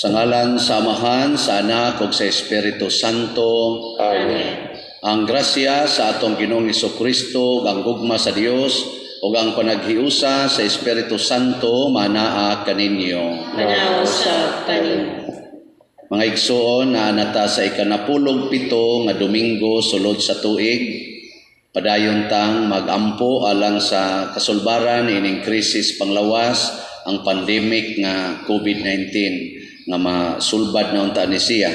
Sa ngalan sa Amahan, sa Anak, ug sa Espiritu Santo. Amen. Ang grasya sa atong Ginoong Hesukristo, ang gugma sa Dios, ug ang panaghiusa sa Espiritu Santo manaa kaninyo. Manaw sa kanimo. Mga igsoon, na nata sa ika-17 nga Domingo sulod sa tuig, padayon tang magampo alang sa kasulbaran ining krisis panglawas ang pandemic nga COVID-19 nga masulbad na unta ni siya.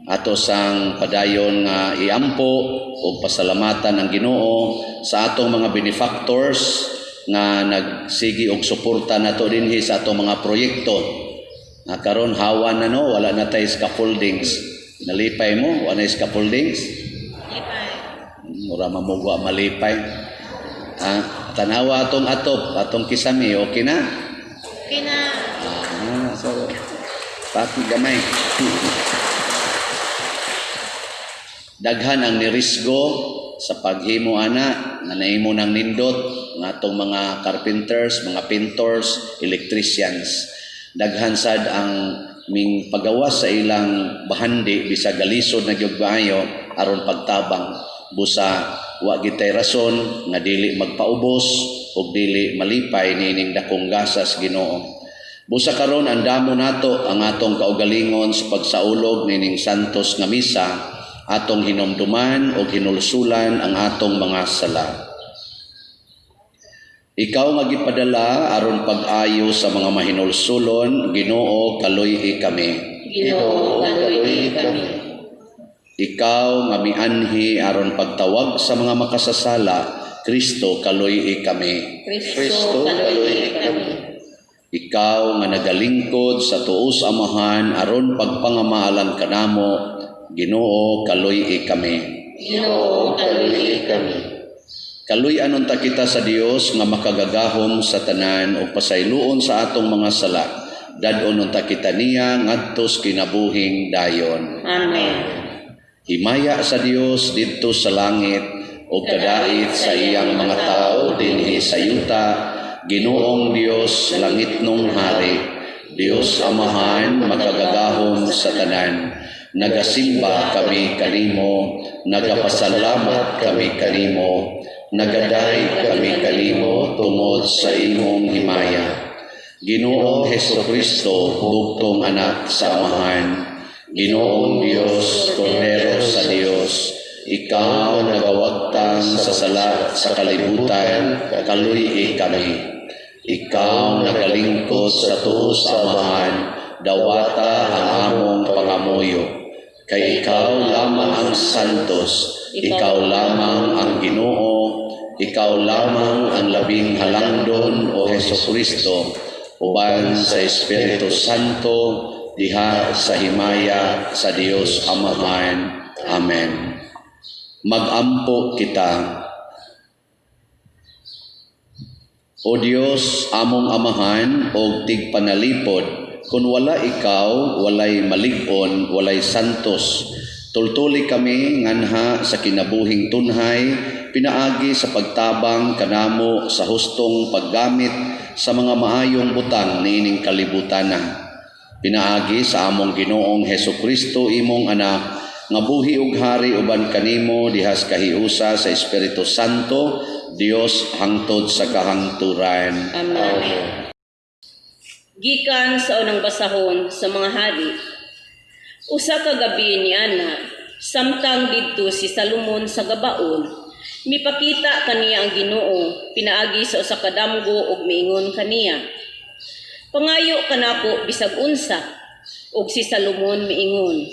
Ato sang padayon nga iampo o pasalamatan ng Ginoo sa atong mga benefactors nga nagsigi og suporta nato dinhi sa atong mga proyekto. Karon hawan na no, wala na tay scaffoldings. Nalipay mo, wala na scaffoldings? Lipay. Mura mamugwa malipay. Tanawa atong atop, atong kisami, okay na? Okay na. So, pati gamay. Daghan ang nirisgo sa paghimo ana nga nahimo ng nindot ng atong mga carpenters, mga painters, electricians. Daghan sad ang ming pagawas sa ilang bahandi bisag galisod na gyud kaayo aron pagtabang busa wa gitay rason nga dili magpaubos ug dili malipay niining dakong gasas Ginoo. Busa karon andamo nato ang atong kaugalingon sa pagsaulog nining santos nga misa, atong hinumduman o hinulsulan ang atong mga sala. Ikaw nga gipadala aron pag-ayo sa mga mahinulsulon, Ginoo kaluy kami. Ginoo kaluy kami. Ikaw nga mianhi aron pagtawag sa mga makasasala, Kristo kaluy kami. Kristo kaluy kami. Ikaw nga nagalingkod sa tuos Amahan aron pagpangamaalan kanamo, Ginoo kaluy kami. Ginoo kaluy kami. Kaluy anon ta kita sa Dios nga makagagahom sa tanan o pasayloon sa atong mga sala. Dadon ta kita niya ngadtos kinabuhing dayon. Amen. Himaya sa Dios didto sa langit o kadait sa iyang mga tao dinhi sa yuta. Ginoong Dios langit nung hari, Dios Amahan makagagahom sa tanan. Nagasimba kami kanimo, nagapasalamat kami kanimo, nagaday kami kanimo tungod sa imong himaya. Ginoong Hesukristo, bugtong anak sa Amahan, Ginoong Dios, Kordero sa Dios, ikaw nagawagtang sa sala sa kalibutan, kaluy kami. Ikaw nagalingkod sa tuos Amahan, dawata ang among pangamuyo. Kay ikaw lamang ang santos, ikaw lamang ang Ginoo, ikaw lamang ang labing halangdon o Hesukristo, uban sa Espiritu Santo, diha sa himaya sa Dios Amahan. Amen. Magampo kita. O Dios, among Amahan, og tigpanalipod, kung wala ikaw, walay malig-on, walay santos. Tultuli kami nganha sa kinabuhing tunhay, pinaagi sa pagtabang kanamo sa hustong paggamit sa mga maayong butang niining kalibutana. Pinaagi sa among Ginoong Hesukristo imong anak, nga buhi ug hari uban kanimo dihas kahiusa sa Espiritu Santo, Dios hangtod sa kahangturan. Amen. Gikan sa unang basahon sa mga hari. Usa ka gabi ni Ana, samtang didto si Salomon sa gabaon, mipakita kaniya ang Ginoo, pinaagi sa usa ka damgo ug miingon kaniya, pangayo kanako bisag unsa, ug si Salomon miingon,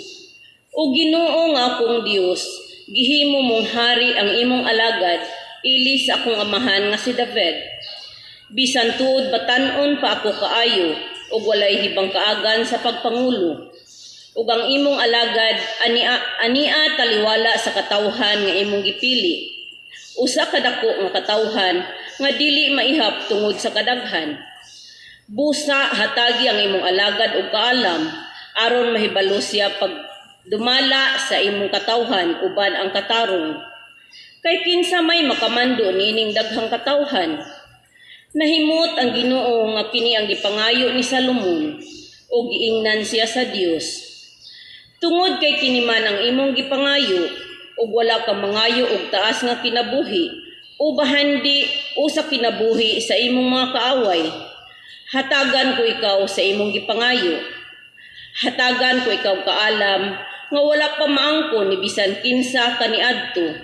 o Ginoo nga akong Dios, gihimo mong hari ang imong alagad, ili sa akong amahan nga si David. Bisan tuod batan-on pa ako kaayo, ug walay hibang kaagan sa pagpangulo. Ug ang imong alagad, ania taliwala sa katawhan nga imong gipili. Usa ka dako nga katawhan, nga dili maihap tungod sa kadaghan. Busa hatagi ang imong alagad og kaalam, aron mahibalo siya pag dumala sa imong katawhan uban ang katarong. Kay kinsa may makamando nining daghang katawhan. Nahimot ang Ginoo nga kini ang gipangayo ni Salomon. o giingnan siya sa Dios. Tungod kay kiniman ang imong gipangayo, ug wala ka mangayo og taas nga kinabuhi, o bahandi o sa kinabuhi sa imong mga kaaway. Hatagan ko ikaw sa imong gipangayo. Hatagan ko ikaw kaalam nga wala pa maangkon ni bisan kinsa kaniadto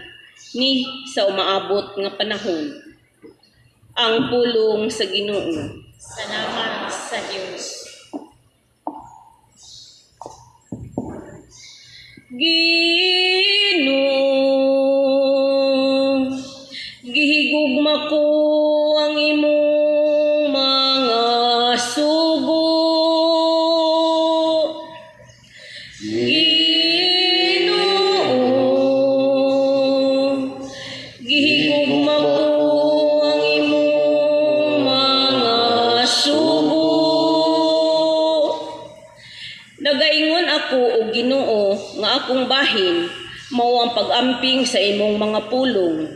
ni sa umaabot nga panahon. Ang pulong sa Ginoo. Salamat sa Diyos. Ginoo, gihigugma ko ang imong mga sugo. Ginoo, gihigugma ko ang imong mga sugo. Nagaingon ako o Ginoo nga akong bahin, mao ang pag-amping sa imong mga pulong.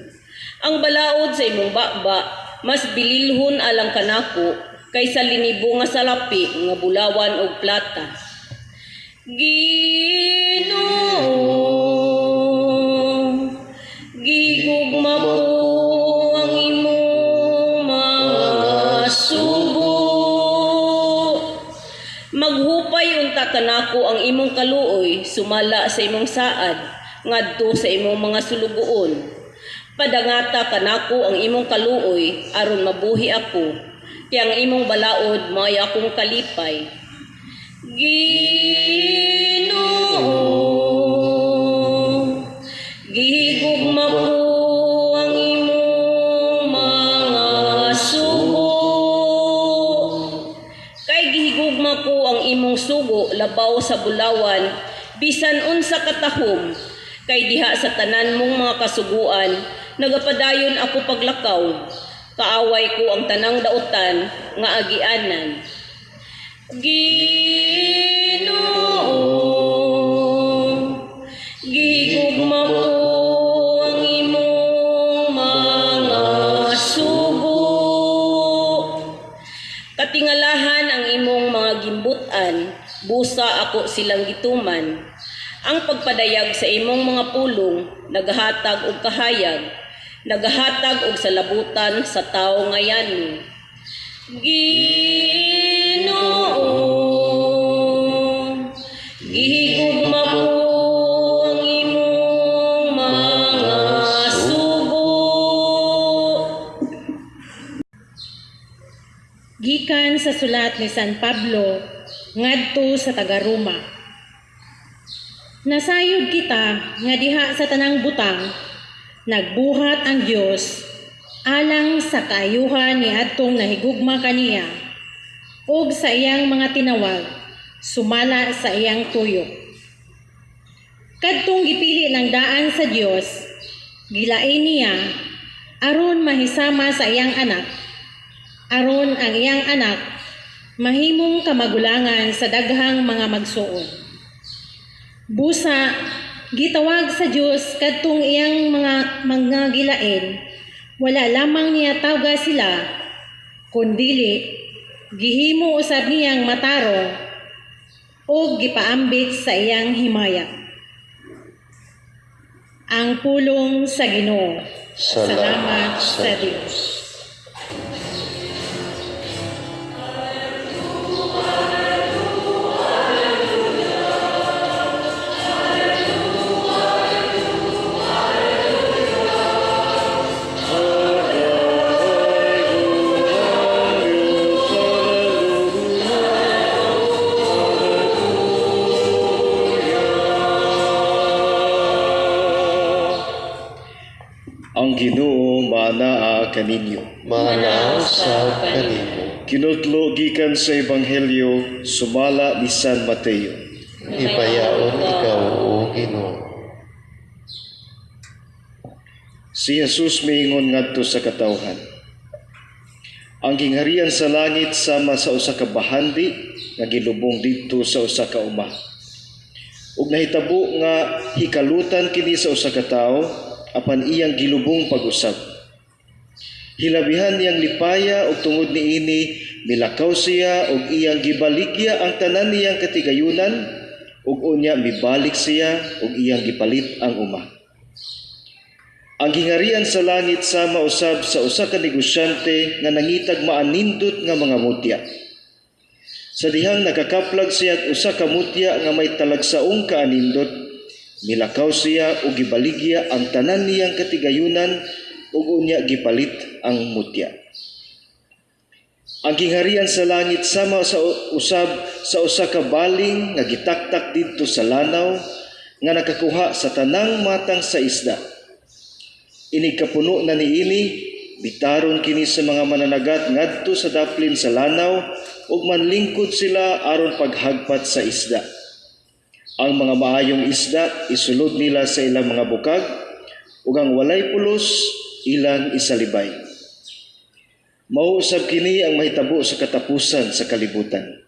Ang balaod sa imong baba, mas bililhon alang kanako kaysa linibo nga salapi nga bulawan og plata. Ginoo, gigugma ko ang imong mga sugo. Maghupay unta kanako ang imong kaluoy, sumala sa imong saad, ngadto sa imong mga sulugoon. Padangata kanako ang imong kaluoy, aron mabuhi ako, kay ang imong balaod mao'y akong kalipay. Ginoo, gihigugma ko ang imong mga sugo. Kay gihigugma ko ang imong sugo labaw sa bulawan, bisan unsa katahom, kay diha sa tanan mong mga kasuguan, nagapadayon ako paglakaw, kaaway ko ang tanang dautan nga agianan. Ginoo, gihigugma ko ang imong mga sugo. Katingalahan ang imong mga gimbutan, busa ako silang gituman. Ang pagpadayag sa imong mga pulong, naghatag og kahayag, naghatag og salabutan sa tawo ngayan. Ginoo, gihigugma ko ang imong mga sugo. Gikan sa sulat ni San Pablo ngadto sa taga-Roma. Nasayod kita nga diha sa tanang butang, nagbuhat ang Dios alang sa kaayuhan ni adtong nahigugma kaniya ug sa iyang mga tinawag, sumala sa iyang tuyo. Kadtong gipili ng daan sa Dios, gilain niya aron mahisama sa iyang anak, aron ang iyang anak mahimong kamagulangan sa daghang mga magsuon. Busa, gitawag sa Dios kadtong iyang mga gilain, wala lamang niya tawga sila, kundili gihimo usab niyang matarong o gipaambit sa iyang himaya. Ang pulong sa Ginoo. Salamat sa Diyos. Ang Ginoo manaa kaninyo. Manaaw sa kanimo. Kinutlo gikan sa Ebanghelyo sumala ni San Mateo. Ipayaon ikaw, O Ginoo. Si Jesus miingon ngadto sa katawhan. Ang gingharian sa langit sama sa usa ka bahandi nga gilubong didto sa usa ka uma. Ug nahitabo nga hikalutan kini sa usa ka tawo apan iyang gilubong pag-usab. Hilabihan niyang lipaya ug tungod niini milakaw siya ug iyang gibaligya ang tanan niyang katigayunan ug unya mibalik siya ug iyang gipalit ang uma. Ang gingarian sa langit sama usab sa usa ka negosyante nga nangitag maanindot nga mga mutya. Sa dihang nakakaplag siya usa ka mutya nga may talagsaong kaanindot, milakaw siya ug gibaligya ang tanan niyang katigayunan ug unya gipalit ang mutya. Ang gingharian sa langit sama sa usab sa usa ka baling nga gitaktak didto sa lanaw nga nakakuha sa tanang matang sa isda. Inig kapuno na niini, bitaron kini sa mga mananagat ngadto sa daplin sa lanaw ug manlingkod sila aron paghagpat sa isda. Ang mga maayong isda isulod nila sa ilang mga bukag ug ang walay pulos ilang isalibay. Mao usab kini ang mahitabo sa katapusan sa kalibutan.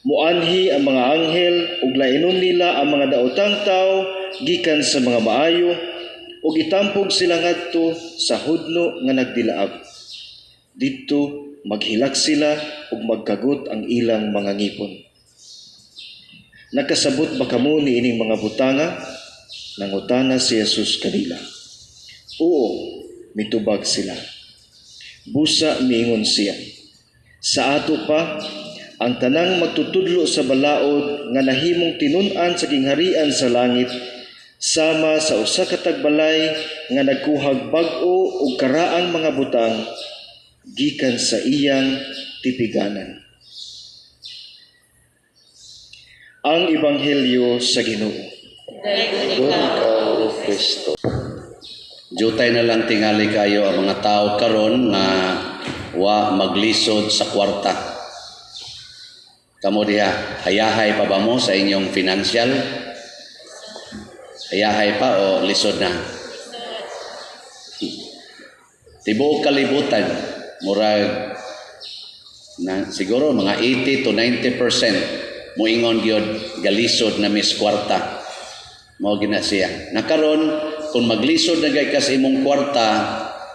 Muanhi ang mga anghel ug lainon nila ang mga daotang tao gikan sa mga maayo ug itampog sila ngadto sa hudno nga nagdilaab. Didto maghilak sila ug magkagot ang ilang mga ngipon. Nakasabot ba kamo niining mga butanga? Nangutana si Jesus kanila. Oo, mitubag sila. Busa miingon siya. Sa ato pa, ang tanang magtutudlo sa balaod nga nahimong tinun-an sa gingharian sa langit sama sa usa ka tagbalay nga nagkuhag bag-o ug karaang mga butang gikan sa iyang tipiganan. Ang Ebanghelyo sa Ginoo. Doon ikaw, O Kristo. Jutay na lang tingali kayo ang mga tao karon nga wa maglisod sa kwarta. Kamo diha, hayahay pa ba mo sa inyong financial? Hayahay pa o lisod na? Tibuok kalibutan, murag na siguro mga 80 to 90% moingon gyud galisod na mis kwarta. Mao gina siya. Nakaron kung maglisod na gay kas imong kwarta,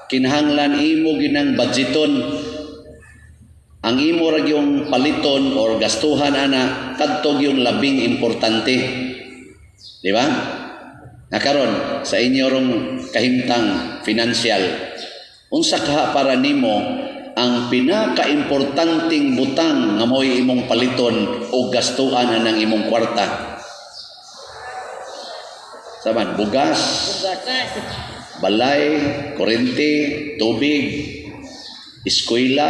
kinahanglan imo ginang budgeton. Ang imo ra yung paliton or gastuhan ana kadtog yung labing importante. Di ba? Nakaron sa inyo rong kahimtang financial, unsa kaha para nimo ang pinaka-importanting butang nga mo'y imong paliton o gastuan anang imong kwarta? Saman, bugas, balay, kurente, tubig, eskwela,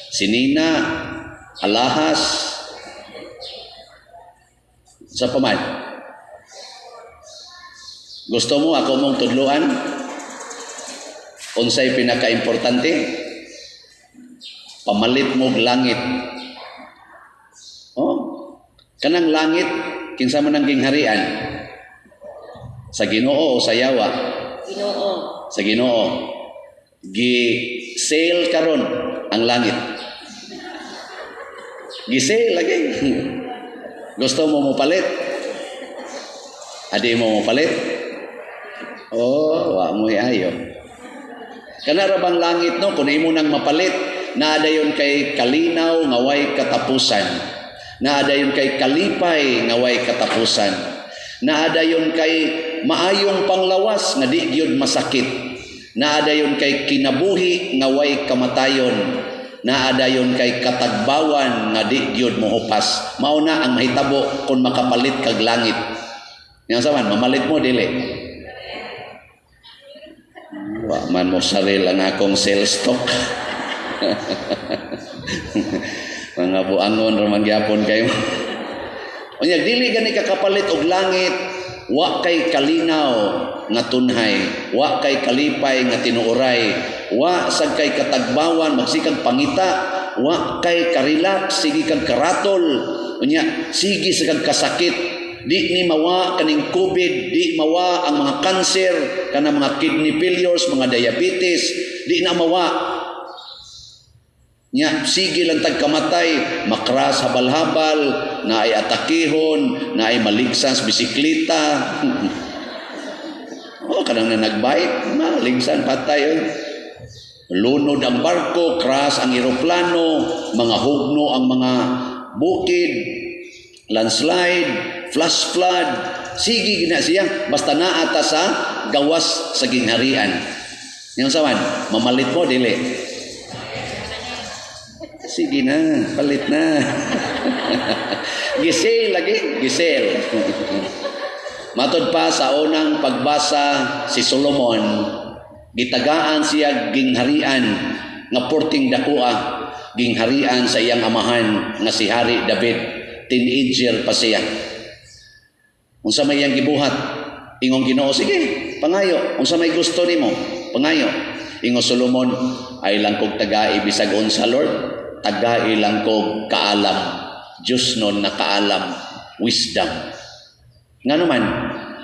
sinina, alahas, sa paman. Gusto mo ako mong tudluan? Unsay pinaka-importante? Pamalit mo langit. Oh, kanang langit, kinsa man ang gingharian? Sa Ginoo o sa yawa? Ginoo. Sa Ginoo. Gi-sale karon ang langit. Gi-sale lagi. Gusto mo palit? Adi mo palit? Oh, wa mo ayo. Kanara bang langit no kun imo nang mapalit, naada yon kay kalinaw nga way katapusan. Naada yon kay kalipay nga way katapusan. Naada yon kay maayong panglawas nga di gyud masakit. Naada yon kay kinabuhi nga way kamatayon. Naada yon kay katagbawan nga di gyud mohupas. Mao na ang mahitabo kung makapalit kag langit. Yang saman mamalit mo dili. Wa man mo saril ang akong sales stock. Mga buangon raman gyapon kayo. Unya dili gani ka kapalit og langit, wa kay kalinaw nga tunhay, wa kay kalipay nga tinuoray, wa sad kay katagbawan magsikag pangita, wa kay karelax sige kag karatol. Unya sige sa kag kasakit. Di ni mawa kaning COVID, di mawa ang mga cancer, kanang mga kidney failures, mga diabetes, di na mawa. Nya sige lang tag kamatay, makras habal-habal, na ay atakihon, na ay maligsas bisikleta. Oh, kanang na nagbike, maligsan patay. Lunod ang barko, crash ang eroplano, mga hugno ang mga bukid, landslide, flash flood, sige gina siya, basta naata sa gawas sa gingharian. Yung saman, mamalit mo, dili. Sige na, palit na. Gisel lagi, gisel. Matod pa sa unang pagbasa si Solomon, gitagaan siya gingharian nga porting dakua, gingharian sa iyang amahan nga si Hari David, teenager pa siya. Unsa may iyang gibuhat, ingong Ginoo, sige, pangayo. Unsa may gusto nimo, pangayo. Ingo Solomon, ay lang kog tagai bisag unsa Lord, tagai lang kog kaalam. Diyos nun na kaalam, wisdom. Nga naman,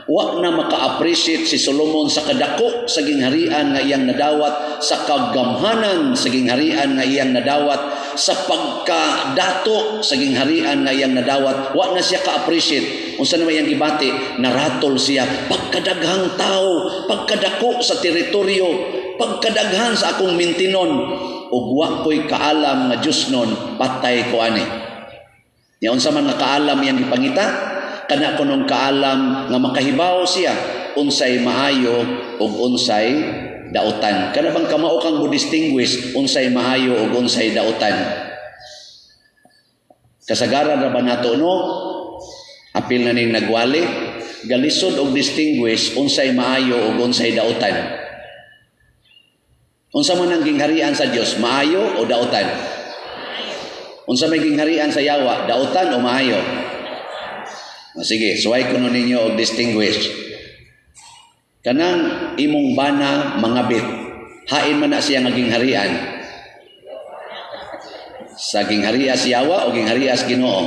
wa na maka-appreciate si Solomon sa kadako sa gingharian nga iyang nadawat, sa kagamhanan sa gingharian nga iyang nadawat, sa pagkadato sa gingharian nga iyang nadawat. Wa na siya ka-appreciate. Unsa naman iyang gibati, naratol siya, pagkadaghang tao, pagkadako sa teritoryo, pagkadaghan sa akong mintinon, ug wa ko'y kaalam nga Diyos nun, patay ko ani. Yaon sa man nga kaalam iyang gipangita, kana kunong kaalam nga makahibaw siya unsay maayo ug unsay dautan. Kana bang kamao kang mo distinguish unsay maayo ug unsay dautan? Kasagaran ra ba nato no? Apil na ning nagwali, galisod og distinguish unsay maayo ug unsay dautan. Unsa man ang gingharian sa Dios, maayo o dautan? Unsa may gingharian sa Yawa, dautan o maayo? Sige, suway kuno ninyo og distinguish. Kanang imong bana mangabit, hain man na siya nga gingharian. Sa gingharian sa Yawa o gingharian sa Ginoo?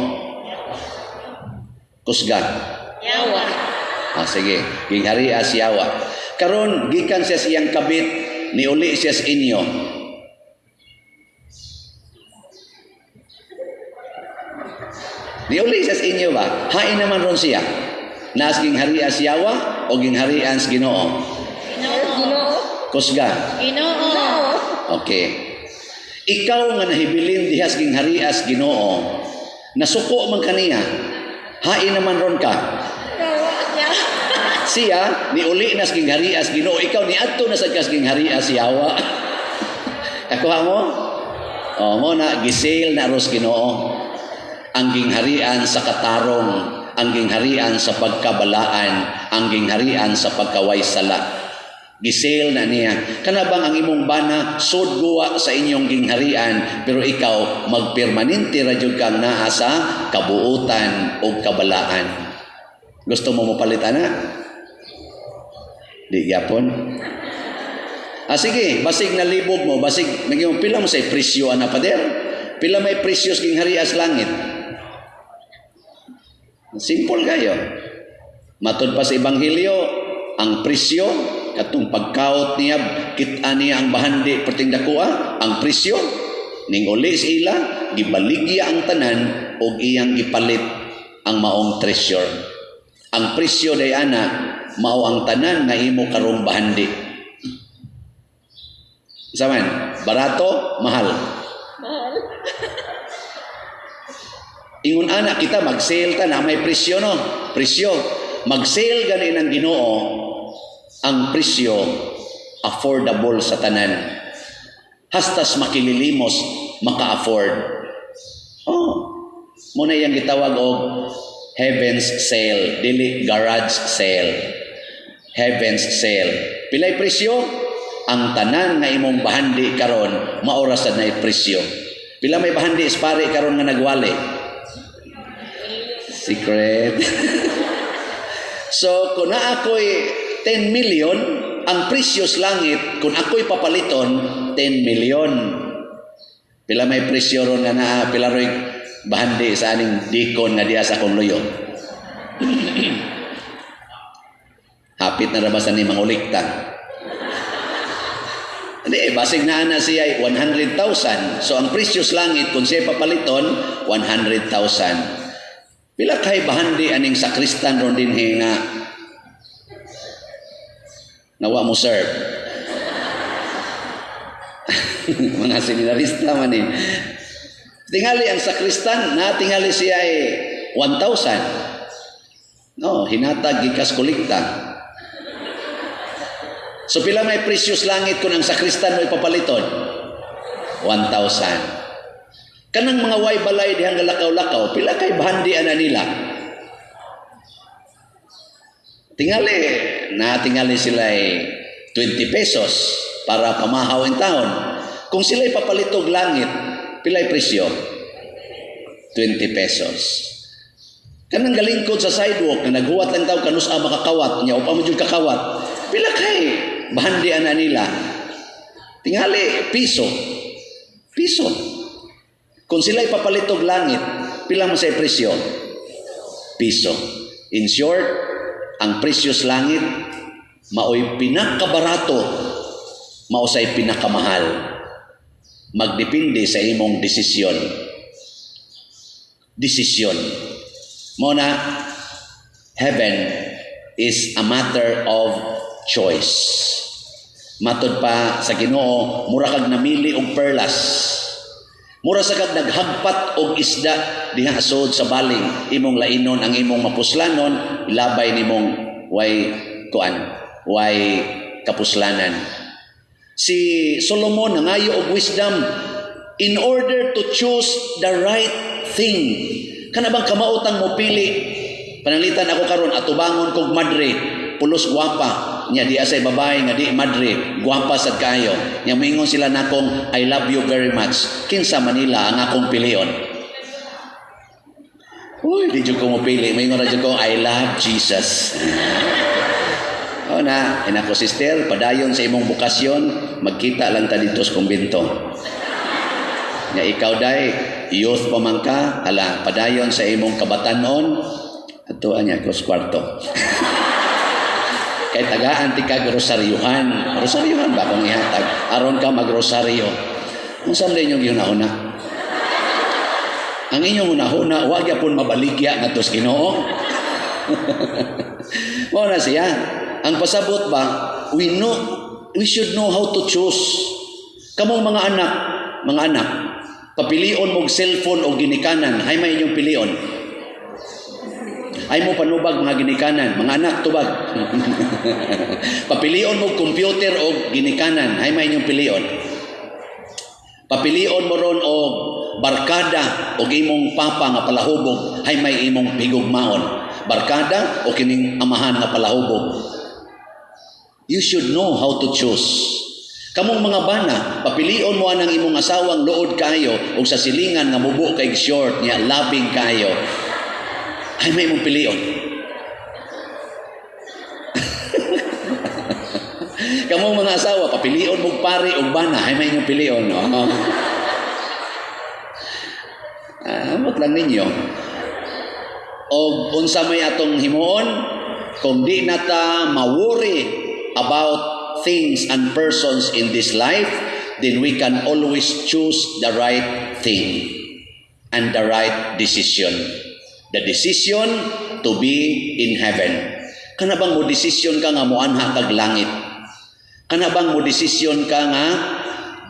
Kusga. Yawa. Sige, gingharian sa Yawa. Karon gikan siya siyang kabit, niuli siya sa inyo. Niuli siya sa inyo ba? Hain naman ron siya. Nas gingharian sa Yawa o gingharian sa Ginoo? Ginoo. Kusga. Ginoo. Okay. Ikaw nga nahibilin dihas gingharian sa Ginoo, nasuko man kaniya, hain naman ron ka. Siya niuli nas gingharian sa Ginoo, ikaw niadto na sa gingharian sa Yawa. Kakuha mo? Mo na gisel na ros Ginoo. Ang gingharian sa katarong, ang gingharian sa pagkabalaan, ang gingharian sa pagkawaysala. Gisel na niya. Kanabang ang imong bana sudguwa sa inyong gingharian, pero ikaw magpermanente ra jud kang naa sa kabuutan o kabalaan. Gusto mo mapalitan na? Di gyapon. Sige, basig na libog mo, basig nagyong pila mo sa presyo ana pader. Pila may presyos gingharian sa langit. Simple kayo. Matod pa sa Ebanghelyo, ang presyo, katong pagkaot niya, kita niya ang bahandi perting dakua, ang presyo, ning uli sa ila, gibaligya ang tanan, o iyang ipalit ang maong treasure. Ang presyo day ana, mao ang tanan nga imo karong bahandi. Saman, barato, mahal. Ingon ana kita mag-sale ta na may presyo no. Presyo. Mag-sale gani ng Ginoo, ang presyo affordable sa tanan. Hastas makililimos maka-afford. Muna yang gitawag og heaven's sale, dili garage sale. Heaven's sale. Pilay presyo? Ang tanan nga imong bahandi karon maura sad nay presyo. Pila may bahandi ispare karon nga nagwali? Secret. So, kung na ako'y 10 million, ang presyos langit, kung ako'y papaliton, 10 million. Pila may presyo ron nga na, pila ro'y bahandi sa aning dikon nga diya sa akong luyo. Hapit na rabasan ni mangulikta. Hindi, basig na ana siya 100,000. So, ang presyos langit, kung siya papaliton, 100,000. Pila kay bahandi aning sakristan ron din nga nawa mo serve. Mga seminarista man eh. Tingali ang sakristan, na tingali siya ay 1,000. No, hinatag gikas kolekta. So pila may precious langit kung ang sakristan mo ipapaliton? 1,000. Kanang mga way balay dihang galakaw-lakaw, pila kay bahandi ana nila? Tingali sila ay 20 pesos para pamahaw in taon. Kung sila ipapalitog langit, pilay presyo? 20 pesos. Kanang galingkod sa sidewalk na naghuwat lang tao kanus makakawat niya upa mo jud kakawat. Pila kay bahandi ana nila? Tingali piso. Piso. Kung sila ipapalitog langit, pila man sa presyo? Piso. In short, ang precious langit mao'y pinakabarato, mausay pinakamahal. Magdepende sa imong desisyon. Desisyon. Muna, heaven is a matter of choice. Matod pa sa Ginoo, mura kag namili og perlas. Mura sa kag naghagpat og isda diha sud sa baling, imong lainon ang imong mapuslanon, ilabay nimong way kapuslanan. Si Solomon nangayo og wisdom in order to choose the right thing. Kana bang kamautang mo pili? Pananglitan ako karon atubangon kog madre, pulos gwapa. Nya di asay babae nga di madre, gwapa sad kayo. Nya moingon sila nakong I love you very much. Kinsa Manila ang akong pilion? Uy, di jud ko mo pili. Moingon ra jud ko I love Jesus. O na, inako sister, padayon sa imong bukasyon, magkita lang ta dito sa kumbento. Nya ikaw day, youth pa man ka, hala, padayon sa imong kabatanon, ato anya ko sa kwarto. Kay tagaan ti kag rosaryuhan. Rosaryuhan ba kung ihatag? Aron ka magrosaryo. Unsa man inyong ginahuna? Ang inyong hunahuna, wag yapon mabaligya ngadto sa Ginoo. Mo na siya. Ang pasabot ba, we should know how to choose. Kamong mga anak, papilion mong cellphone o ginikanan, ay may inyong pilion. Ay mo panubag mga ginikanan, mga anak tubag. Papilion mo computer o ginikanan, ay may inyong pilion. Papilion mo ron o barkada o imong papa nga palahubog, ay may imong higugmaon. Barkada o kining amahan nga palahubog. You should know how to choose. Kamong mga bana, papilion mo anang imong asawang luod kayo o sa silingan nga mubo kay short niya, labing kayo. Ay may mong pilion. Kamong mga asawa, papilion mo pare o bana, ay may inyong pilion. No? Amot lang ninyo. O unsa may atong himuon, kung di nata ma-worry about things and persons in this life, then we can always choose the right thing and the right decision. The decision to be in heaven. Kana bang mo desisyon ka nga moanha kag langit? Kana bang mo desisyon ka nga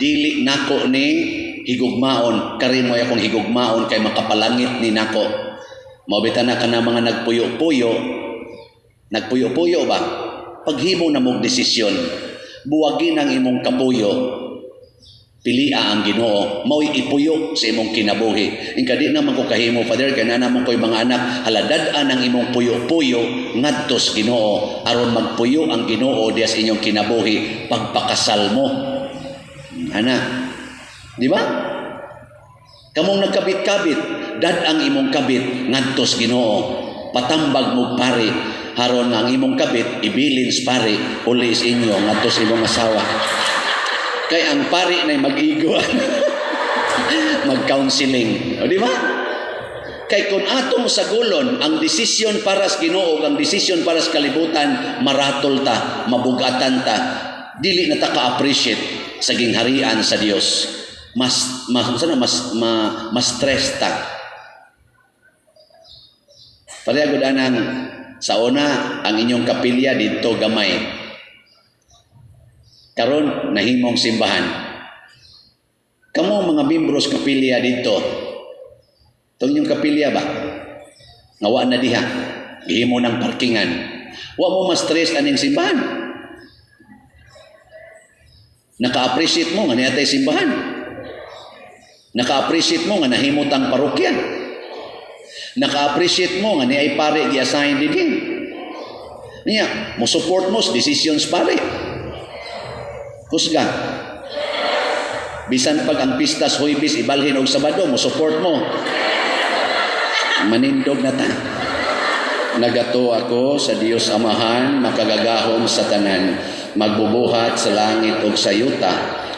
dili nako ni higugmaon, kari mo akong higugmaon kay makapalangit ni nako. Mabitan na ka na mga nagpuyo-puyo ba? Paghimo na mong desisyon, buwagin ang imong kapuyo, pilia ang Ginoo, mao'y ipuyo sa imong kinabuhi. Ingkadi naman ko kahimo, Father, kaya na naman ko'y mga anak, haladadaan ang imong puyo-puyo, ngadtos Ginoo, aron magpuyo ang Ginoo dias inyong kinabuhi, pagpakasal mo. Ana, di ba? Kamong nagkabit-kabit, dad ang imong kabit, ngadtos Ginoo, patambag mo pare, haron nga ang imong kabit, ibilins pare, ulis inyo, ngadtos imong asawa. Kay ang pari na mag-igo, mag-counseling. O di ba? Kay kung atong sagulon, ang desisyon para sa Ginoo, ang desisyon para sa kalibutan, maratol ta, mabugatan ta, dili na ta ka-appreciate sa gingharian sa Dios. Mas stress ta. Parehagod anang sa una, ang inyong kapilya dito gamay. Karon nahimong simbahan. Kamo mga membros kapilya dito. Itong yung kapilya ba? Ngawa na diha. Gihimo ng parkingan. Wa mo ma-stress aning simbahan. Naka-appreciate mo nga niyatay simbahan. Naka-appreciate mo nga nahimot ang parokya. Naka-appreciate mo nga ni ay pare gi-assign din. Niya, mo support mo sa decisions pare. Kusga. Bisan pag ang pistas Huwebes ibalhin og Sabado, mo support mo. Manindog na ta. Nagato ako sa Dios Amahan, makagagahom sa tanan, magbubuhat sa langit ug sa yuta,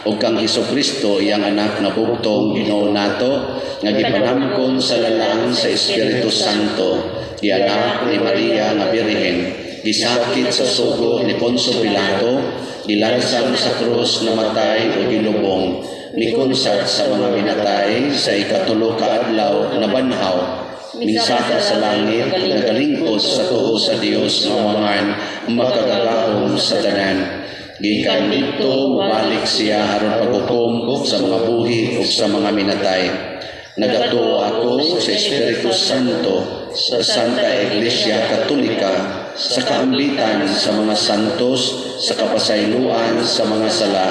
ug kang Hesukristo iyang anak na bugtong Ginoo nato, nga gipanamkon sa lalang sa Espiritu Santo, gianak ni Maria nga Birhen, gisakit sa sugo ni Poncio Pilato, gilansang sa krus na matay o gilubong, mikunsat sa mga minatay sa ikatulo ka adlaw na banhaw, minsaka sa langit, nagalingkod sa tuo sa Dios nga Amahan, makagagahom sa tanan. Gikan dito, mabalik siya aron paghukom sa mga buhi ug sa mga minatay. Nagato ako sa Espiritu Santo, sa Santa Iglesia Katolika, sa kaambitan sa mga santos, sa kapasayloan sa mga sala,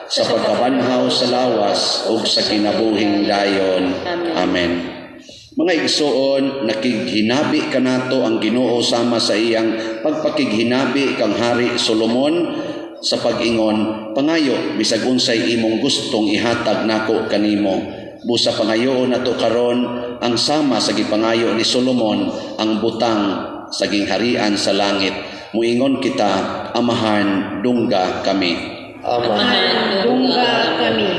sa pagkabanhaw sa lawas ug sa kinabuhing dayon. Amen. Mga igsoon, nakighinabi kanato ang Ginoo sama sa iyang pagpakighinabi kang Hari Solomon sa pag-ingon, pangayo bisag unsay imong gustong ihatag nako kanimo. Busa pangayoon nato karon ang sama sa gipangayo ni Solomon, ang butang sa gingharian sa langit. Muingon kita, Amahan, dungga kami. Amahan, dungga kami.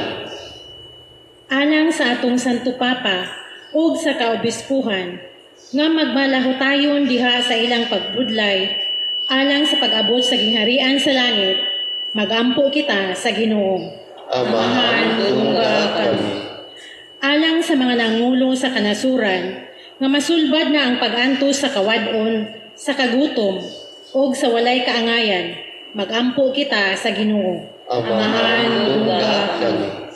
Alang sa atong Santo Papa ug sa kaobispuhan, nga magmalahutayon diha sa ilang pagbudlay, alang sa pag-abot sa gingharian sa langit, magampo kita sa Ginoo. Amahan, dungga kami. Alang sa mga nangulo sa kanasuran, nga masulbad na ang pag-antos sa kawadon, sa kagutom, ug sa walay kaangayan, magampo kita sa Ginoo. Amahan, dungga kami.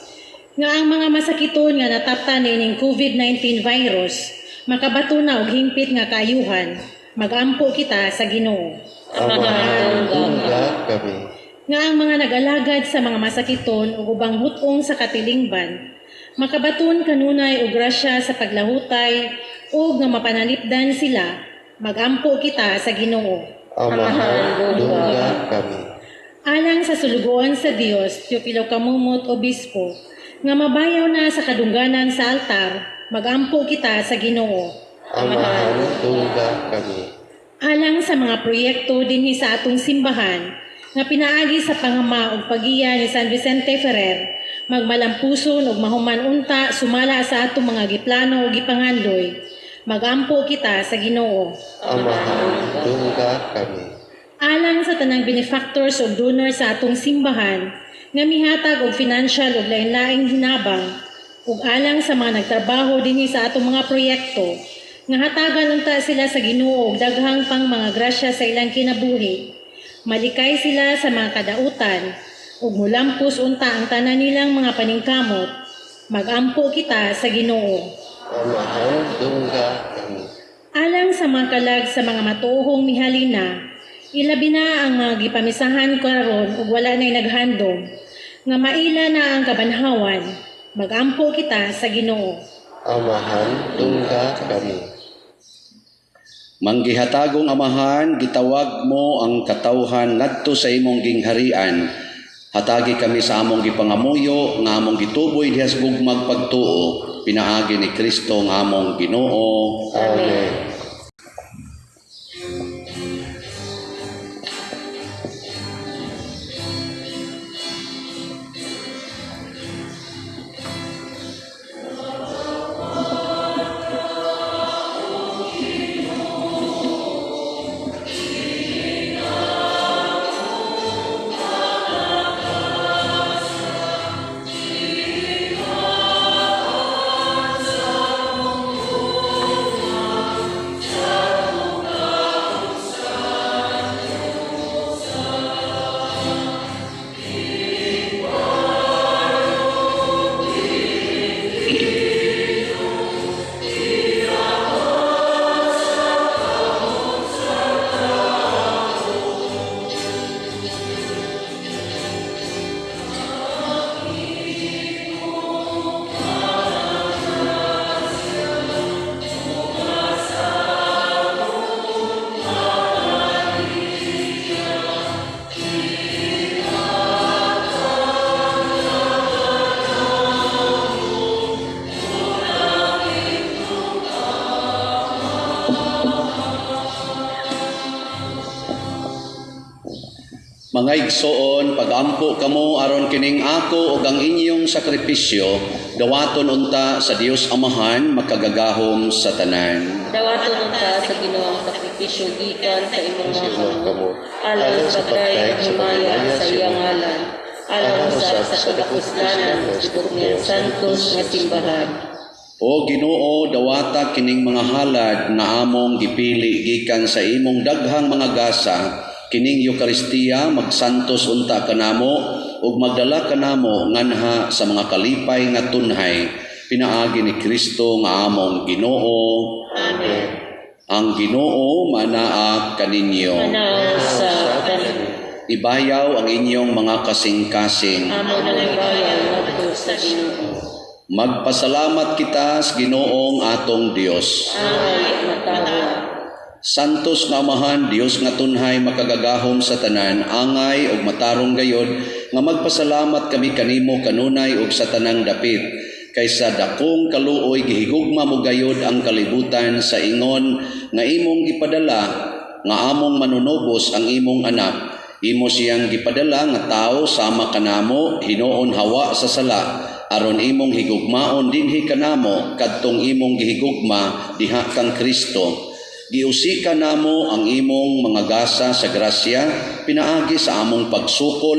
Nga ang mga masakiton nga nataptan nining COVID-19 virus, makabato na og hingpit nga kaayuhan, magampo kita sa Ginoo. Amahan, dungga kami. Nga ang mga nag-alagad sa mga masakiton ug ubang hutong sa katilingban, makabaton kanunay og grasya sa paglahutay ug nga mapanalipdan sila, magampo kita sa Ginoo. Amahan, dungga kami. Alang sa sulugoan sa Dios, Teofilo Kamumot Obispo, nga mabayaw na sa kadungganan sa altar, magampo kita sa Ginoo. Amahan, dungga kami. Alang sa mga proyekto dinhi sa atong simbahan, nga pinaagi sa pangama ug pagiya ni San Vicente Ferrer, magmalampuson ug mahuman unta sumala sa atong mga giplano ug gipangandoy, magampo kita sa Ginoo. Amahan, dungga kami. Alang sa tanang benefactors ug donors sa atong simbahan, nga mihatag og financial ug lain-laing hinabang, ug alang sa mga nagtrabaho dinhi sa atong mga proyekto, nga hatagan unta sila sa Ginoo og daghang pang mga grasya sa ilang kinabuhi. Malikay sila sa mga kadautan, ug mulampos unta ang tanan nilang mga paningkamot, magampo kita sa Ginoo. Amahan, dungga kami. Alang sa mga kalag sa mga matuohong mihalina, ilabi na ang mga gipamisahan karon ug wala na'y naghandom, nga maila na ang kabanhawan, magampo kita sa Ginoo. Amahan, dungga kami. Manggihatagong Amahan, gitawag mo ang katawhan ngadto sa imong gingharian. Hatagi kami sa among gipangamuyo, nga among gituboy diha sa gugmag pagtuo, pinaagi ni Kristo nga among Ginoo. Amen. Mga igsoon, pagampo kamo aron kining ako ug ang inyong sakripisyo, dawaton unta sa Dios Amahan makagagahom sa tanan. Dawaton unta sa Ginoong sakripisyo gikan sa imong mga Simang kamot, kamo. alang sa pagdayeg himaya sa iyang ngalan, alang sa kadakuslanan ng tibok niyang santos nga simbahan. O Ginoo, dawata kining mga halad nga among gipili gikan sa imong daghang mga gasa, kining Eucharistia magsantos unta kanamo ug magdala kanamo nganha sa mga kalipay nga tunhay pinaagi ni Kristo nga among Ginoo. Amen. Ang Ginoo manaa kaninyo. Manaw sa kanin. Ibayaw ang inyong mga kasing-kasing. Amo na ibayaw ngadto sa Ginoo. Magpasalamat kita sa Ginoong atong Dios. Angay matawa. Santos nga Amahan, Dios nga tunhay makagagahom sa tanan, angay ug matarong gayod nga magpasalamat kami kanimo kanunay ug sa tanang dapit. Kaysa dakong kaluoy gihigugma mo gayod ang kalibutan sa ingon nga imong gipadala nga among manunubos ang imong anak. Imo siyang gipadala nga tao sama kanamo hinuon hawa sa sala aron imong higugmaon dinhi kanamo kadtong imong gihigugma diha kang Kristo. Giusika namo ang imong mga gasa sa grasya pinaagi sa among pagsukol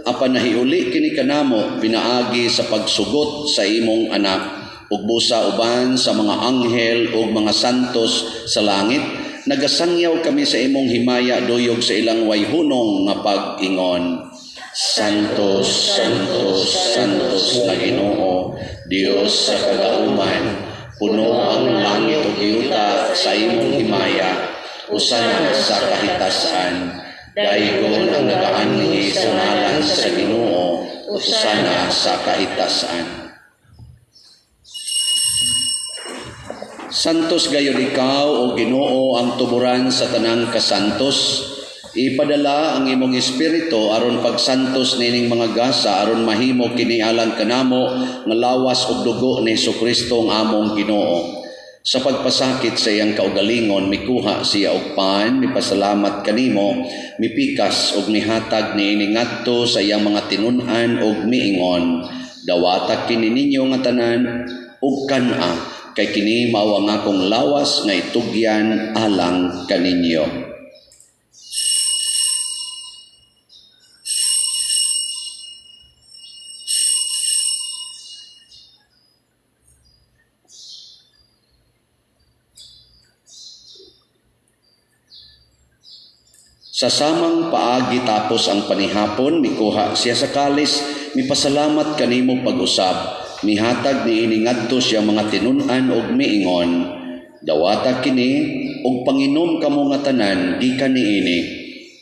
apan nahiuli kini kanamo pinaagi sa pagsugot sa imong anak ug busa uban sa mga anghel ug mga santos sa langit. Nagasangyaw kami sa imong himaya duyog sa ilang wayhunong nga pag-ingon. Santos, Santos, Santos na Ginoo, Dios sa kagauman, puno ang langit ug yuta sa imong himaya, usan sa kahitasan, daygon ang nagaanhi sa ngalan sa Ginoo, usan sa kahitasan. Santos gayud ikaw o Ginoo ang tuburan sa tanang kasantos. Ipadala ang imong espiritu aron pagsantos nining mga gasa aron mahimo kini alang kanamo nga lawas ug dugo ni Jesucristo ang among Ginoo. Sa pagpasakit sa iyang kaugalingon mikuha siya og pan, mipasalamat kanimo, mipikas ug mihatag niini ngadto sa iyang mga tinun-an ug miingon, dawata kini ninyo nga tanan ug kana kay kini mao ang akong lawas nga itugyan alang kaninyo. Sa samang paagi tapos ang panihapon, mikuha siya sa kalis, mipasalamat kanimo pag-usab. Mihatag niini ngadto siya mga tinun-an og miingon, dawata kini og panginom kamo nga tanan gikan niini,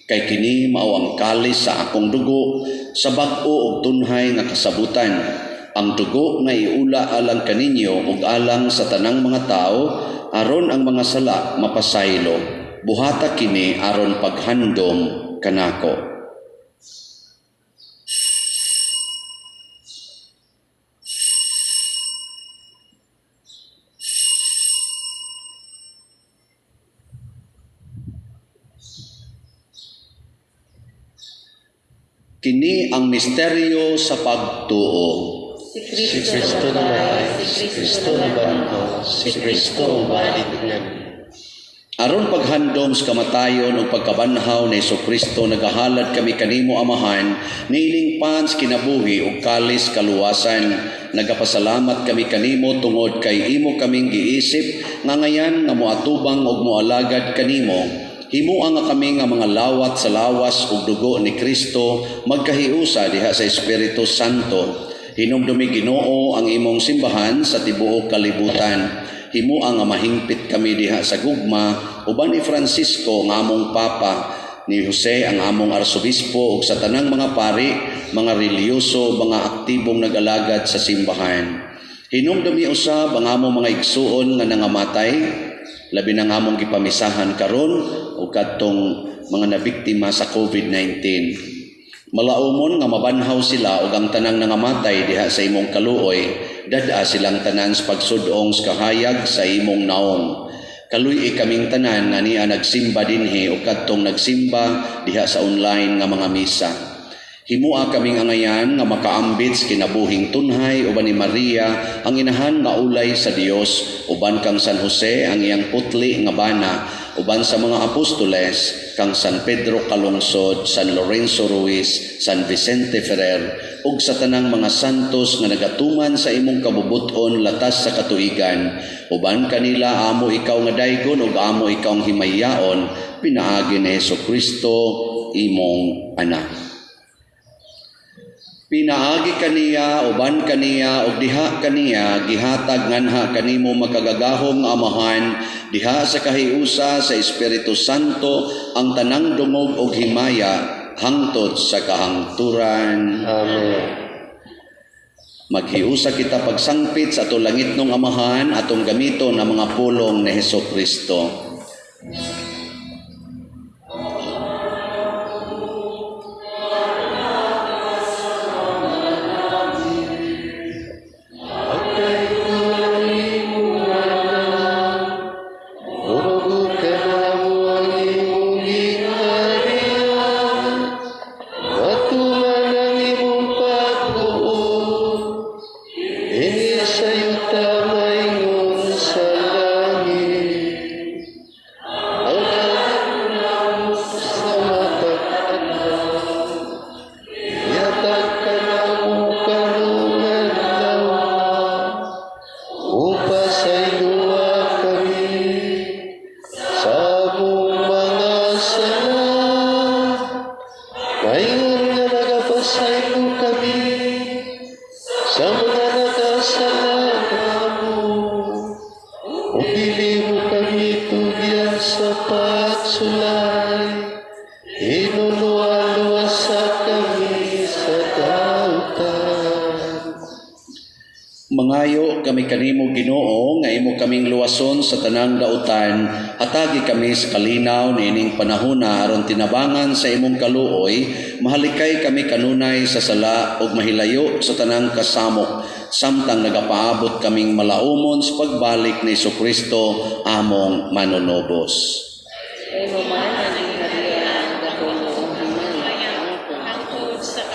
kay kini mao ang kalis sa akong dugo sa bag-o og tunhay nga kasabutan. Ang dugo nga iula alang kaninyo ug alang sa tanang mga tao aron ang mga sala mapasaylo. Buhata kini aron paghandom kanako. Kini ang misteryo sa pagtuo. Si Si Kristo namatay, si Kristo nabanhaw, si Kristo ang balik namin. Aron paghandom sa kamatayon o pagkabanhaw ni Jesucristo, nagahalad kami kanimo Amahan, niining pans kinabuhi o kalis kaluwasan. Nagapasalamat kami kanimo tungod kay imo kaming giisip nga ngayan nga moatubang og moalagad kanimo. Himuang nga kami nga mga lawat sa lawas ug dugo ni Kristo magkahiusa diha sa Espiritu Santo. Hinumdumi Ginoo ang imong simbahan sa tibuok kalibutan. Himuang nga mahingpit kami diha sa gugma uban ni Francisco nga among papa, ni Jose ang among arsobispo ug sa tanang mga pari, mga reliyoso, mga aktibong nag-alagad sa simbahan. Hinumdumi usab ang among mga igsuon nga nangamatay, labi na nga among gipamisahan karon o kadtong mga nabiktima sa COVID-19. Malaumon nga mabanhaw sila o ang tanang nangamatay diha sa imong kaluoy, dada silang tanan sa pagsudong sa kahayag sa imong naong. Kaluy kaming tanan nga niya nagsimba dinhi o kadtong nagsimba diha sa online nga mga misa. Himua kaming angayan nga makaambit kinabuhing tunhay uban ni Maria ang inahan nga ulay sa Dios, uban kang San Jose ang iyang putli nga bana, uban sa mga apostoles kang San Pedro Calungsod, San Lorenzo Ruiz, San Vicente Ferrer ug sa tanang mga santos nga nagatuman sa imong kabubuton latas sa katuigan, uban kanila amo ikaw nga daygon ug amo ikaw ang himayaon, pinaagi ni Hesukristo imong anak. Pinaagi kaniya, uban kaniya, ug diha kaniya, gihatag nganha kanimo makagagahom nga amahan, diha sa kahiusa sa Espiritu Santo, ang tanang dungog ug himaya, hangtod sa kahangturan. Amen. Maghiusa kita pagsangpit sa atong langitnong amahan, atong gamiton ang mga pulong ni Hesukristo. Mangayo kami kanimo Ginoo nga imo kaming luwason sa tanang dautan, hatagi kami sa kalinaw niining panahona aron tinabangan sa imong kaluoy, mahalikay kami kanunay sa sala ug mahilayo sa tanang kasamok, samtang nagapaabot kaming malaumon sa pagbalik ni Hesukristo among manunobos. Imo man ang harian gahulong hangtod sa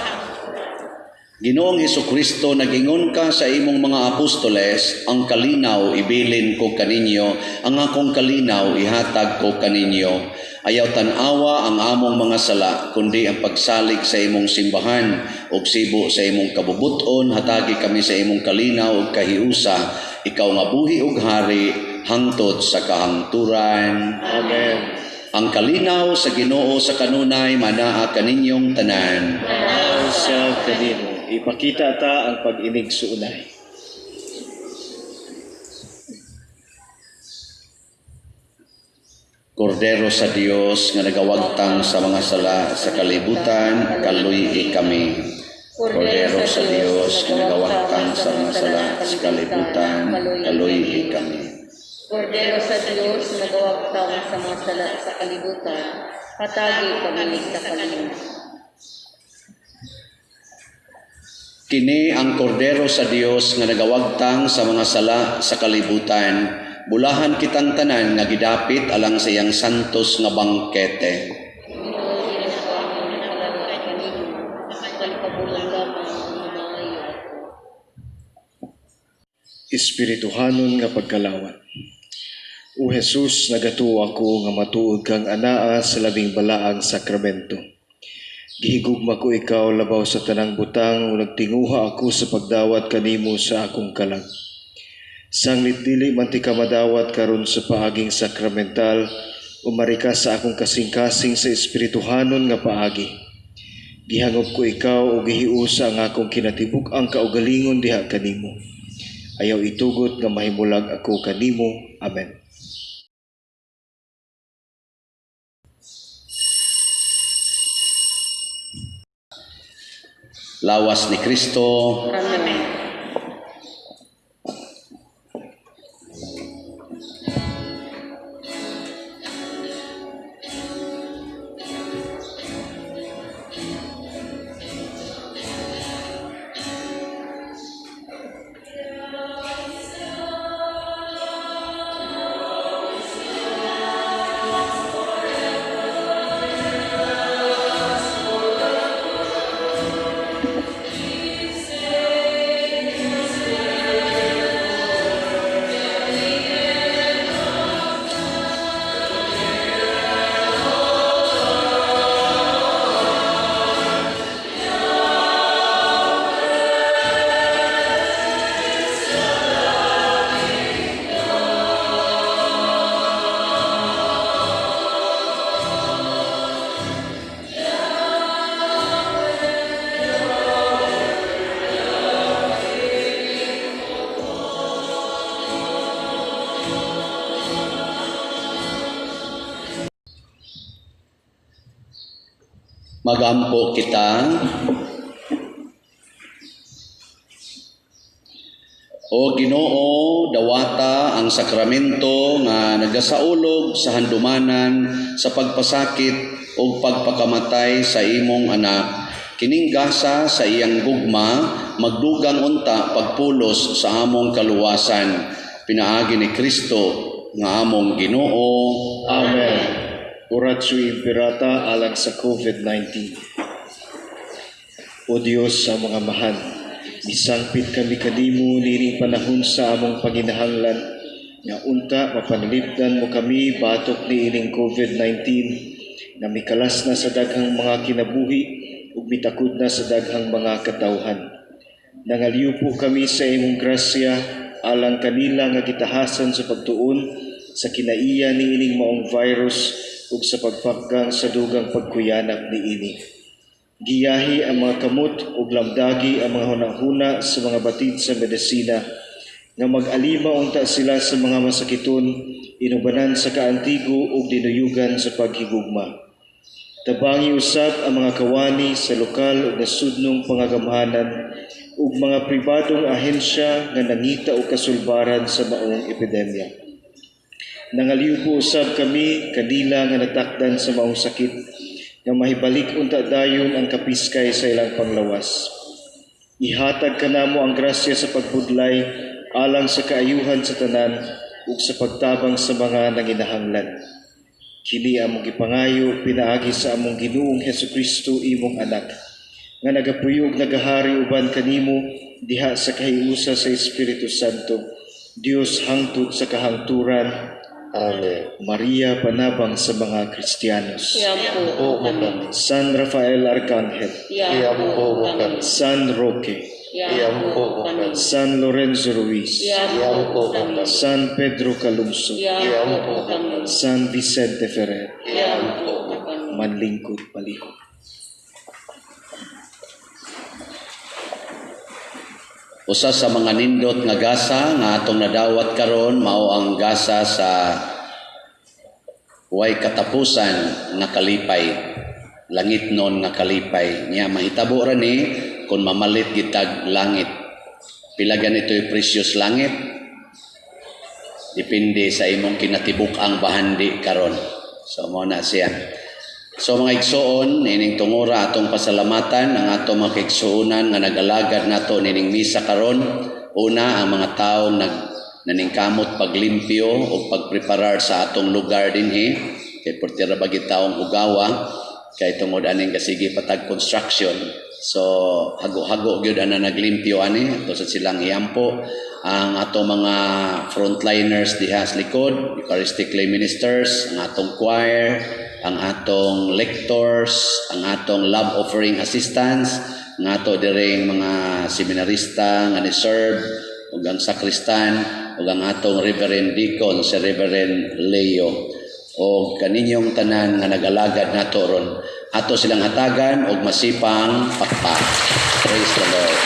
Ginoong Hesukristo, nagingon ka sa imong mga apostoles, ang kalinaw ibilin ko kaninyo, ang akong kalinaw ihatag ko kaninyo. Ayaw tanawa ang among mga sala, kundi ang pagsalig sa imong simbahan, ug sibo sa imong kabubuton, hatagi kami sa imong kalinaw ug kahiusa, ikaw nga buhi ug hari, hangtod sa kahangturan. Amen. Ang kalinaw sa Ginoo sa kanunay, manaa kaninyong tanan. Sa kanimo, ipakita ta ang pag-inig sa unay. Kordero sa Dios nga nagawagtang sa mga sala sa kalibutan, kaluy kami. Kordero sa Dios nga nagawagtang sa mga sala sa kalibutan, kaluy kami. Kordero sa Dios nagawagtang sa mga sala sa kalibutan, hatagi kami sa kalibutan. Kini ang kordero sa Dios nga nagawagtang sa mga sala sa kalibutan, bulahan kitang tanan nga gidapit alang sa iyang santos nga bangkete. Espirituhanon nga pagkalawan. O Jesus, nagatuo ako nga matuod kang anaa sa labing balaang sakramento. Gihigugma ko ikaw labaw sa tanang butang o nagtinguha ako sa pagdawat kanimo sa akong kalag. Sanglit dili man ti ka madawat karon sa paaging sakramental, umarika sa akong kasing-kasing sa espirituhanon nga paagi. Gihangop ko ikaw o gihiusa ang akong kinatibuk ang kaugalingon diha kanimo. Ayaw itugot nga mahimulag ako kanimo. Amen. Lawas ni Kristo. Amen. Magampo kita. O Ginoo, dawata ang sakramento nga nagasaulog sa handumanan sa pagpasakit o pagpakamatay sa imong anak. Kining gasa sa iyang gugma, magdugang unta pagpulos sa among kaluwasan. Pinaagi ni Kristo nga among Ginoo. Amen. Oratio Imperata alang sa COVID-19. O Diyos sa mga mahal, misangpit kami kanimo nining panahon sa among paginahanglan, nga unta mapanalipdan mo kami batok ni ining COVID-19, na mikalas na sa daghang mga kinabuhi ug mitakod na sa daghang mga katawhan. Nangaliw po kami sa imong grasya alang kanila nga gitahasan sa pagtuon sa kinaiya ni ining maong virus ug sa pagpakgang sa dugang pagkuyanap ni ini. Giyahi ang mga kamot ug lamdagi ang mga hunahuna sa mga batid sa medisina, nga mag-alima unta sila sa mga masakiton, inubanan sa kaantigo ug dinuyugan sa paghigugma. Tabangi usab ang mga kawani sa lokal ug nasudnong pangagamhanan ug mga pribadong ahensya nga nangita og kasulbaran sa maong epidemya. Nangaliw po usab kami kanila nga natakdan sa maong sakit, nga mahibalik unta dayon ang kapiskay sa ilang panglawas. Ihatag kanamo ang grasya sa pagbudlay alang sa kaayuhan sa tanan ug sa pagtabang sa mga nanginahanglan. Kini among gipangayo pinaagi sa among Ginoong Hesukristo imong anak, nga nagapuyog nagahari uban kanimo diha sa kahiusa sa Espiritu Santo, Dios hangtod sa kahangturan. Amen. Maria panabang sa mga Kristiyanos. O kami. San Rafael Arcangel, Iyam po kami. San Roque, Iyam po kami. San Lorenzo Ruiz, Iyam po kami. San Pedro Calumso, Iyam po kami. San Vicente Ferrer, Iyam po kami. manlingkod palihog. Usa sa mga nindot nga gasa nga atong nadawat karon mao ang gasa sa way katapusan nga kalipay, langit non nga kalipay. Nya mahitabo ra ni kung mamalit gitag langit. Pila ganito'y precious langit? Depende sa imong kinatibuk-ang bahandi karon. So mao na siya. So mga igsoon, ining tungura atong pasalamatan ang atong mga kaigsuonan nga nag-alagad nato nining misa karon. Una, ang mga taong naningkamot paglimpyo o pagpreparar sa atong lugar dinhi. Kay portira bagi taong ugawa, kay tungod aning kasigi patag construction. So hago-hago gyud ana naglimpyo ani, ato sa silang iampo ang atong mga frontliners diha sa likod, Eucharistic lay ministers, ang atong choir, ang atong lectors, ang atong love offering assistants, ang ato diring mga seminarista nga ni-serve, ug ang sakristan, ug ang atong reverend deacon, si Reverend Leo. O kaninyong tanan nga nag-alagad nato ron. Ato silang hatagan og masipang pakpak. Praise the Lord.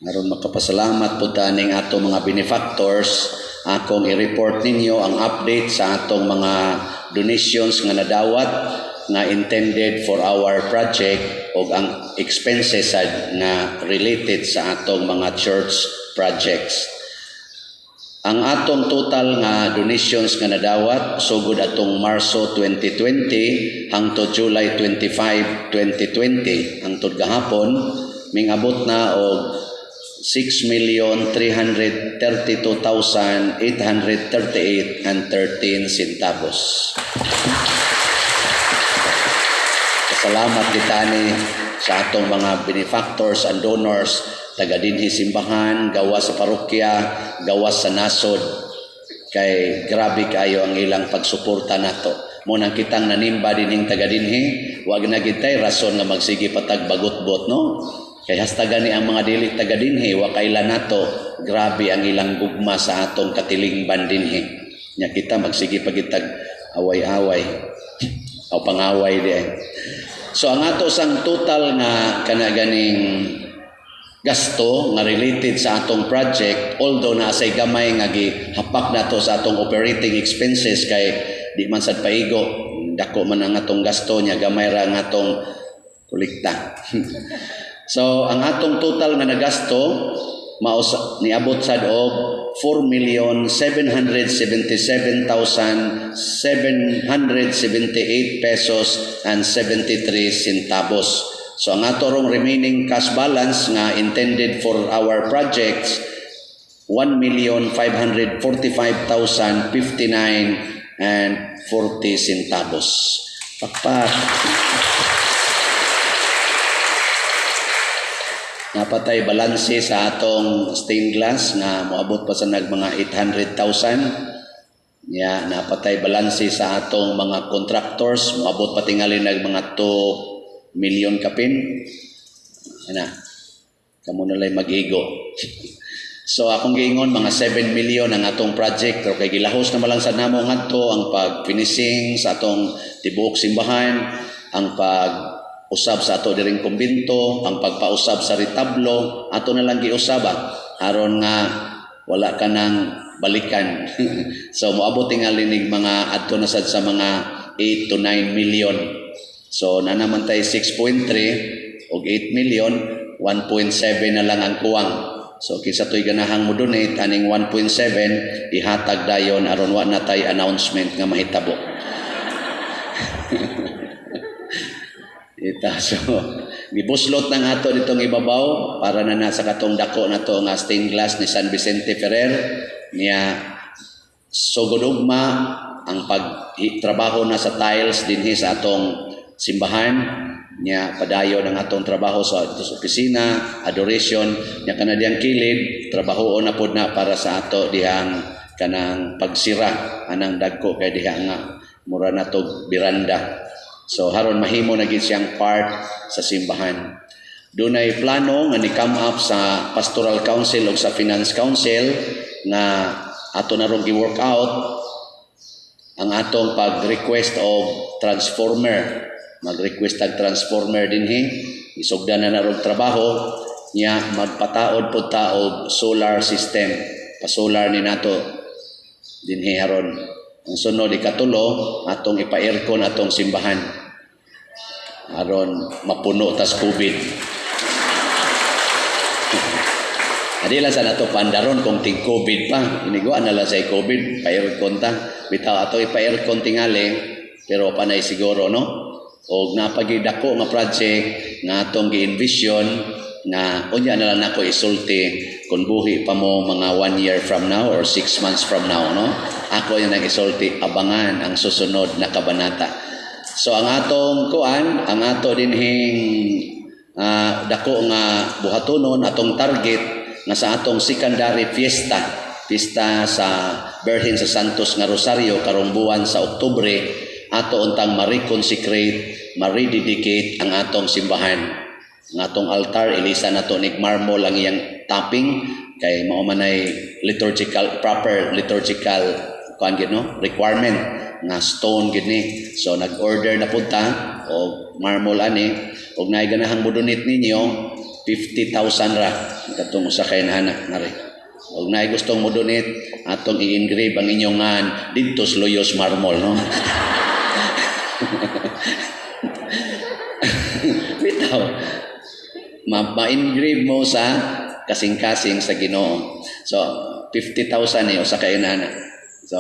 Aron makapasalamat po taning ato mga benefactors, akong i-report ninyo ang update sa atong mga donations nga nadawat nga intended for our project o ang expenses na related sa atong mga church projects. Ang atong total nga donations nga nadawat sugod atong Marso 2020 hangtod July 25, 2020 hangtod gahapon mingabot na og 6,332,838.13 Salamat kitani sa atong mga benefactors and donors, taga dinhi simbahan, gawas sa parokya, gawas sa nasod. Kay grabe kayo ang ilang pagsuporta nato. Munang kitang nanimba dinhing taga dinhi, wag na gitay rason nga magsige patag bagot-bot, no? Kay hastagan ni ang mga dili taga dinhi, wa kaila nato, grabe ang ilang gugma sa atong katilingban dinhi. Nya kita magsige pagitag away-away o pangaway di. So ang ato sang total nga kanaganing gasto nga related sa atong project, although naasay gamay nga gihapak nato sa atong operating expenses kay di man sad paigo dako man ang atong gasto niya, gamay ra ang atong kolekta. So ang atong total nga nagasto niabot sad og 4,777,778 pesos and 73 centavos. So ang ato rong remaining cash balance nga intended for our projects 1,545,059 and 40 centavos. Pakpak. Napatay balanse sa atong stained glass nga moabot pa sa mga 800,000. Napatay balanse sa atong mga contractors, moabot pa tingali mga 2 million kapin. Kamo na lay mag-igo. So akong giingon mga 7 million ang atong project, pero kay gilahos na malang sa namo ngadto ang pag-finishing sa atong tibuok simbahan, ang pag-usab sa ato diring kumbento, ang pagpausab sa retablo, ato na lang giusaba aron nga wala ka nang balikan. So moabot tingali ning mga adto na sad sa mga 8 to 9 million. So nanaman tay 6.3 og 8 million, 1.7 na lang ang kuwang. So kinsa toy ganahang mo donate aning 1.7 ihatag dayon aron wa na tay announcement nga mahitabo. So gibuslot ng ato ditong ibabaw para na nasa katong dako na to nga stained glass ni San Vicente Ferrer niya sugod ugma ang pagtrabaho na sa tiles dinhi sa atong simbahan niya padayon ang atong trabaho sa opisina, adoration niya kanadiyang kilid trabaho na pod na para sa ato dihang kanang pagsira anang dagko kay diha nga mura na to biranda. So haron mahimo na gid siyang part sa simbahan. Dunay plano nga ni-come up sa Pastoral Council o sa Finance Council nga ato na rong gi-work out ang atong pag-request og transformer. Mag-request tag transformer dinhi, isugdan na rong trabaho niya magpataod pud ta og solar system. Pa-solar ni nato dinhi haron. Ang sunod ikatulo, atong ipa-aircon atong simbahan. Aron mapuno tas COVID. Adila sa nato pandaron kung ting COVID pa. Iniguan na lang sa COVID, pa-aircon ta. Bitaw ato ipa-aircon tingali, pero panay siguro, no? O napagidako nga project nga atong gi-envision na unya na lang nako isulti kung buhi pa mo mga 1 year from now or 6 months from now, no? Ako yung nag-isulti, abangan ang susunod na kabanata. So ang atong kuan, ang ato dinhing dako nga buhatonon, atong target nga sa atong secondary fiesta sa Birhen sa Santos nga Rosario karong buwan sa Oktubre, ato untang ma-reconsecrate, ma-rededicate ang atong simbahan. Ang atong altar, ilisa na to nig marmol ang iyang topping kay mao manay proper liturgical requirement nga stone gid ni. So nag-order na pud ta og marmol ani og naay ganahang modunit ninyo 50,000 ra katong usa ka inana nari. Og naay gustong modunit atong i-engrave ang inyong ngan didto sa Loyos marmol, no? Bitaw ma-engrave mo sa kasing-kasing sa Ginoo. So 50,000 ni usa ka inana. So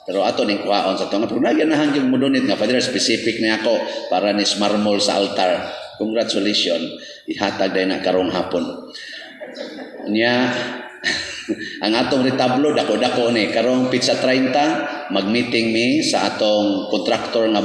pero ato ning kuhaon sa tunga pero nagyanahan yung modunit nga Father specific na ako para ni marmol sa altar. Congratulations, ihatag day na karong hapon. Nya ang atong retablo dako-dako ni karong pizza 30 mag-meeting mi sa atong contractor nga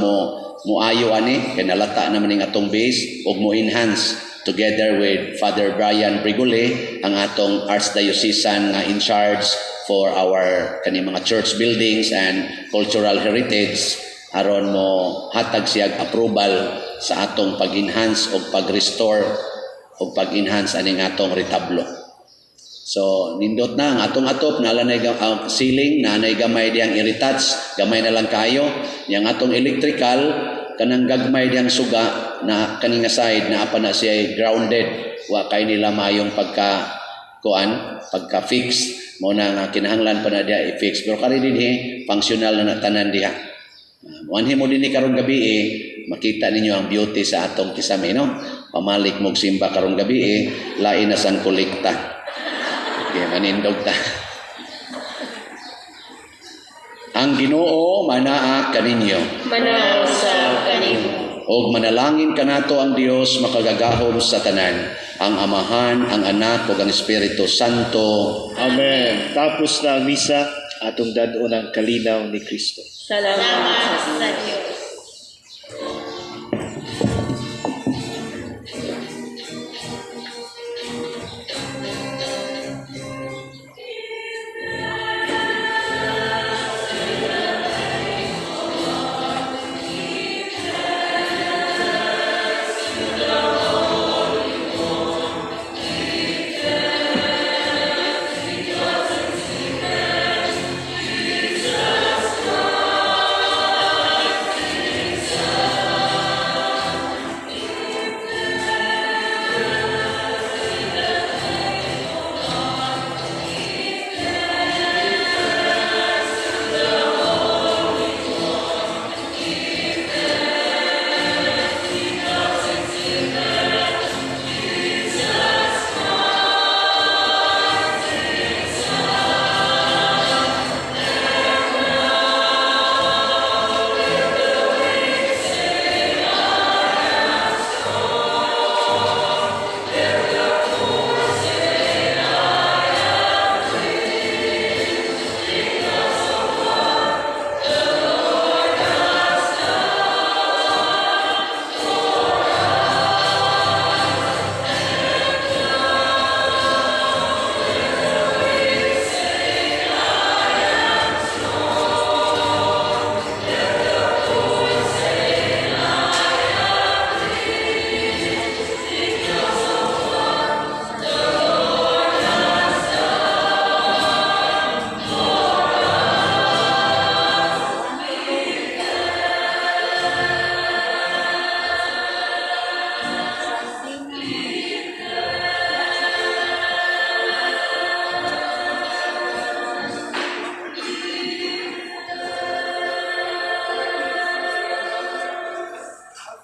muayo ani kay nalata naman ning atong base ug mo enhance together with Father Brian Brigole ang atong archdiocesan nga in charge for our kani mga church buildings and cultural heritage aron mo hatag siyag approval sa atong pag-enhance o pag-restore o pag-enhance aning atong retablo. So nindot na ang atong atop na lanay ceiling na anay gamay diyang i-retouch, gamay na lang kayo. Yang atong electrical kanang gagmay diyang suga na kaninga side na apa na siya grounded, wa kay nila mayong pagka-fix mo na nga kinahanglan pa na diya i-fix pero kari dinhi functional na tanan diha. Muanhi mo din ni karong gabi makita ninyo ang beauty sa atong kisame, no? Pamalik mog simba karong gabi lain na sang kolekta. Okay, manindog ta. Ang Ginoo manaa kaninyo. Manaw sa kanimo. Og manalangin kanato ang Dios makagagahom sa tanan, ang Amahan, ang Anak ug ang Espiritu Santo. Amen. Tapos na ang misa, atong dadon ang kalinaw ni Kristo. Salamat sa Diyos.